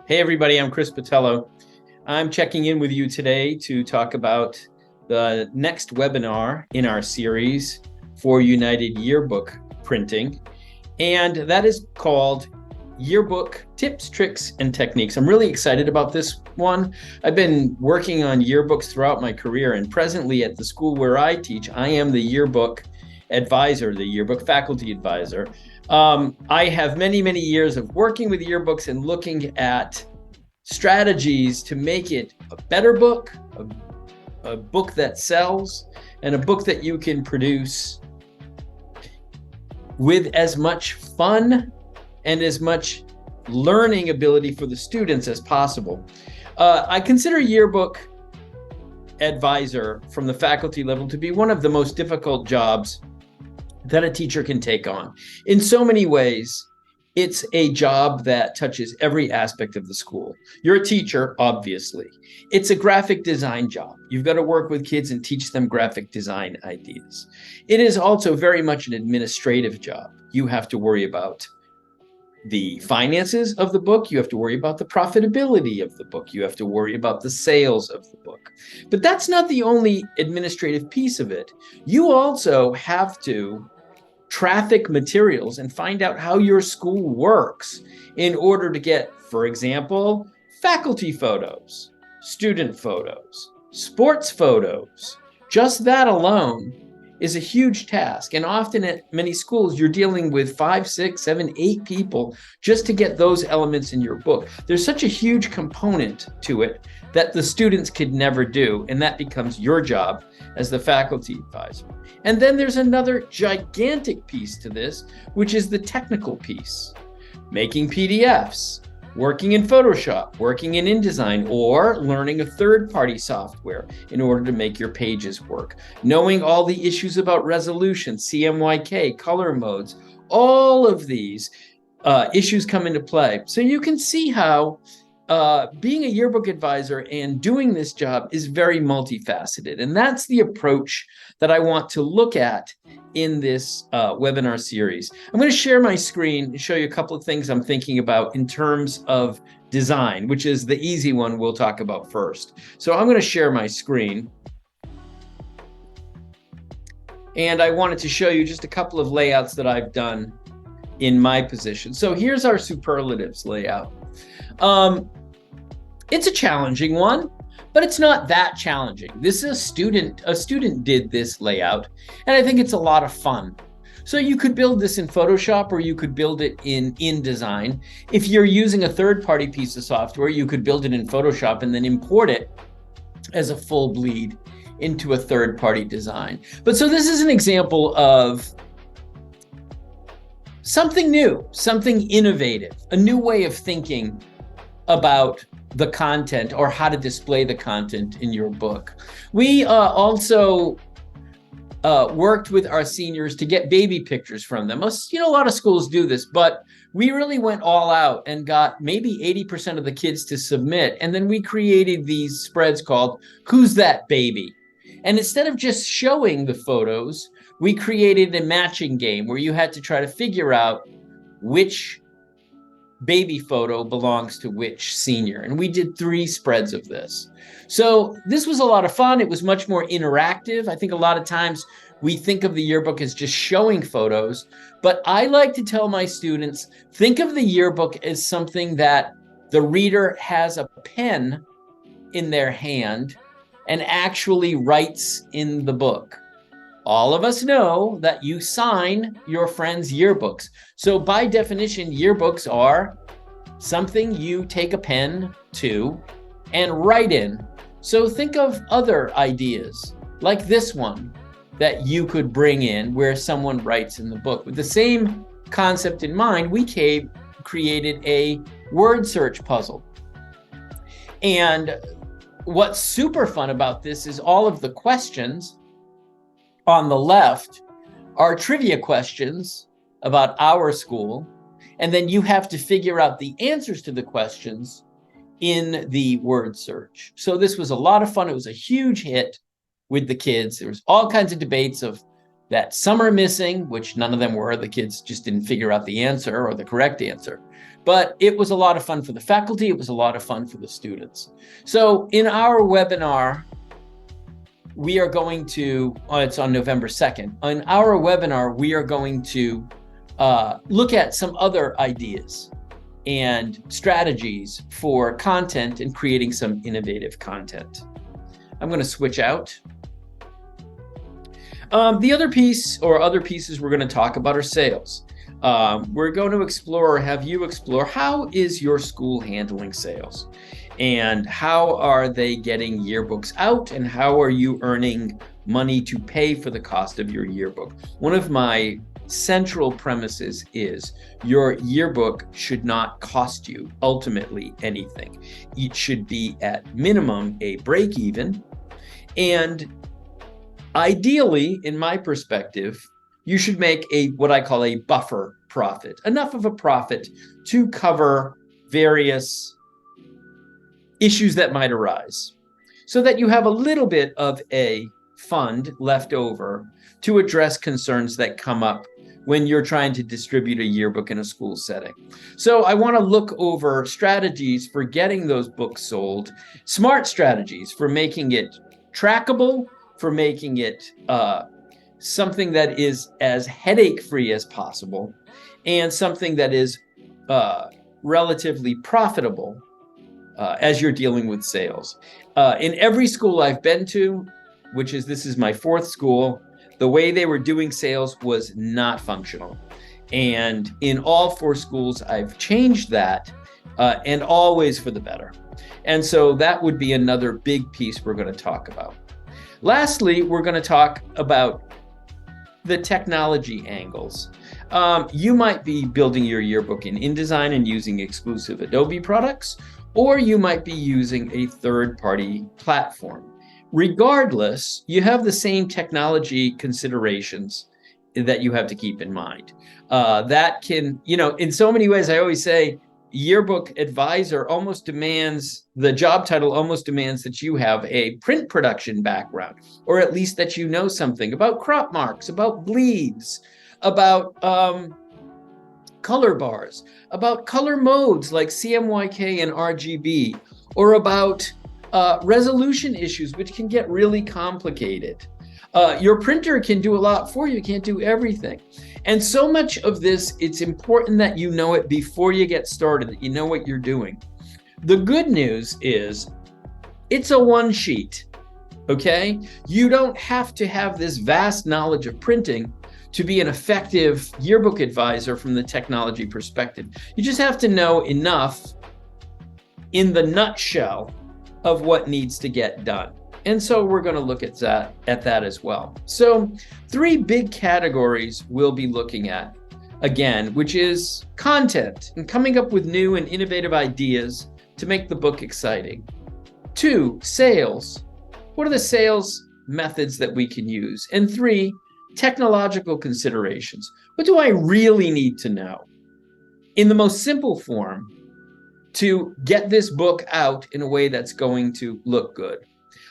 Hey everybody, I'm Chris Patello. I'm checking in with you today to talk about the next webinar in our series for United Yearbook printing, and that is called Yearbook Tips, Tricks, and Techniques. I'm really excited about this one. I've been working on yearbooks throughout my career, and presently at the school where I teach, I am the yearbook advisor, the yearbook faculty advisor. I have many, many years of working with yearbooks and looking at strategies to make it a better book, a book that sells, and a book that you can produce with as much fun and as much learning ability for the students as possible. I consider yearbook advisor from the faculty level to be one of the most difficult jobs that a teacher can take on. In so many ways, it's a job that touches every aspect of the school. You're a teacher, obviously. It's a graphic design job. You've got to work with kids and teach them graphic design ideas. It is also very much an administrative job. You have to worry about the finances of the book. You have to worry about the profitability of the book. You have to worry about the sales of the book. But that's not the only administrative piece of it. You also have to traffic materials and find out how your school works in order to get, for example, faculty photos, student photos, sports photos. Just that alone is a huge task. And often at many schools, you're dealing with 5, 6, 7, 8 people just to get those elements in your book. There's such a huge component to it that the students could never do, and that becomes your job as the faculty advisor. And then there's another gigantic piece to this, which is the technical piece. Making PDFs, working in Photoshop, working in InDesign, or learning a third-party software in order to make your pages work. Knowing all the issues about resolution, CMYK, color modes, all of these issues come into play. So you can see how being a yearbook advisor and doing this job is very multifaceted. And that's the approach that I want to look at in this webinar series. I'm going to share my screen and show you a couple of things I'm thinking about in terms of design, which is the easy one we'll talk about first. So I'm going to share my screen. And I wanted to show you just a couple of layouts that I've done in my position. So here's our superlatives layout. It's a challenging one, but it's not that challenging. This is a student did this layout, and I think it's a lot of fun. So you could build this in Photoshop, or you could build it in InDesign. If you're using a third-party piece of software, you could build it in Photoshop and then import it as a full bleed into a third-party design. But so this is an example of something new, something innovative, a new way of thinking about the content or how to display the content in your book. We also worked with our seniors to get baby pictures from them. A lot of schools do this, but we really went all out and got maybe 80% of the kids to submit. And then we created these spreads called Who's That Baby? And instead of just showing the photos, we created a matching game where you had to try to figure out which baby photo belongs to which senior. And we did 3 spreads of this. So this was a lot of fun. It was much more interactive. I think a lot of times we think of the yearbook as just showing photos, but I like to tell my students, think of the yearbook as something that the reader has a pen in their hand and actually writes in the book. All of us know that you sign your friends' yearbooks. So by definition, yearbooks are something you take a pen to and write in. So think of other ideas like this one that you could bring in where someone writes in the book. With the same concept in mind, we created a word search puzzle. And what's super fun about this is all of the questions on the left are trivia questions about our school, and then you have to figure out the answers to the questions in the word search. So this was a lot of fun. It was a huge hit with the kids. There was all kinds of debates of that some are missing, which none of them were. The kids just didn't figure out the answer or the correct answer. But it was a lot of fun for the faculty. It was a lot of fun for the students. So in our webinar, we are going to, it's on November 2nd. On our webinar, we are going to look at some other ideas and strategies for content and creating some innovative content. I'm going to switch out. The other piece or other pieces we're going to talk about are sales. We're going to explore, or have you explore, how is your school handling sales? And how are they getting yearbooks out? And how are you earning money to pay for the cost of your yearbook? One of my central premises is your yearbook should not cost you ultimately anything. It should be at minimum a break even. And ideally, in my perspective, you should make what I call a buffer profit, enough of a profit to cover various issues that might arise, so that you have a little bit of a fund left over to address concerns that come up when you're trying to distribute a yearbook in a school setting. So I want to look over strategies for getting those books sold, smart strategies for making it trackable, for making it something that is as headache-free as possible, and something that is relatively profitable as you're dealing with sales. In every school I've been to, this is my 4th school, the way they were doing sales was not functional. And in all 4 schools, I've changed that, and always for the better. And so that would be another big piece we're going to talk about. Lastly, we're going to talk about the technology angles. You might be building your yearbook in InDesign and using exclusive Adobe products, or you might be using a third-party platform. Regardless, you have the same technology considerations that you have to keep in mind. That can, in so many ways, I always say, yearbook advisor almost demands, the job title almost demands that you have a print production background, or at least that you know something about crop marks, about bleeds, about color bars, about color modes like CMYK and RGB, or about resolution issues, which can get really complicated. Your printer can do a lot for you, can't do everything. And so much of this, it's important that you know it before you get started, that you know what you're doing. The good news is it's a one sheet, okay? You don't have to have this vast knowledge of printing to be an effective yearbook advisor from the technology perspective. You just have to know enough in the nutshell of what needs to get done. And so we're going to look at that as well. So 3 big categories we'll be looking at, again, which is content and coming up with new and innovative ideas to make the book exciting. 2, sales. What are the sales methods that we can use? And 3, technological considerations. What do I really need to know in the most simple form to get this book out in a way that's going to look good?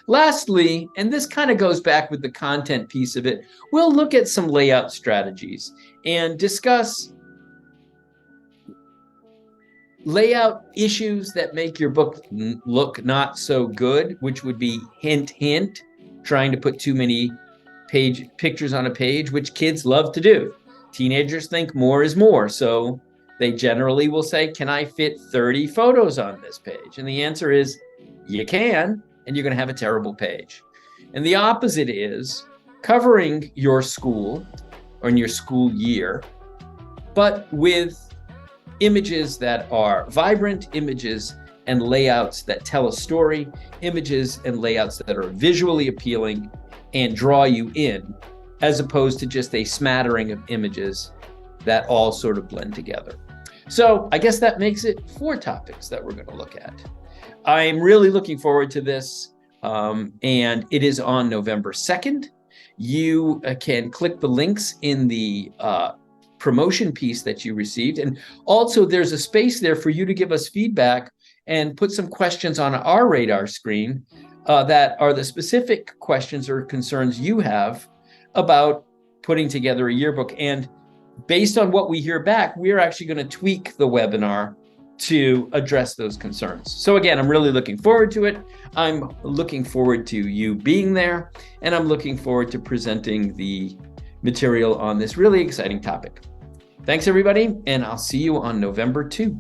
Lastly, and this kind of goes back with the content piece of it, we'll look at some layout strategies and discuss layout issues that make your book look not so good, which would be hint, hint, trying to put too many pictures on a page, which kids love to do. Teenagers think more is more, so they generally will say, can I fit 30 photos on this page? And the answer is, you can, and you're going to have a terrible page. And the opposite is covering your school or in your school year, but with images that are vibrant, images and layouts that tell a story, images and layouts that are visually appealing and draw you in, as opposed to just a smattering of images that all sort of blend together. So I guess that makes it 4 topics that we're going to look at. I'm really looking forward to this, and it is on November 2nd. You can click the links in the promotion piece that you received, and also there's a space there for you to give us feedback and put some questions on our radar screen that are the specific questions or concerns you have about putting together a yearbook. And based on what we hear back, we're actually going to tweak the webinar to address those concerns. So again, I'm really looking forward to it. I'm looking forward to you being there, and I'm looking forward to presenting the material on this really exciting topic. Thanks, everybody, and I'll see you on November 2.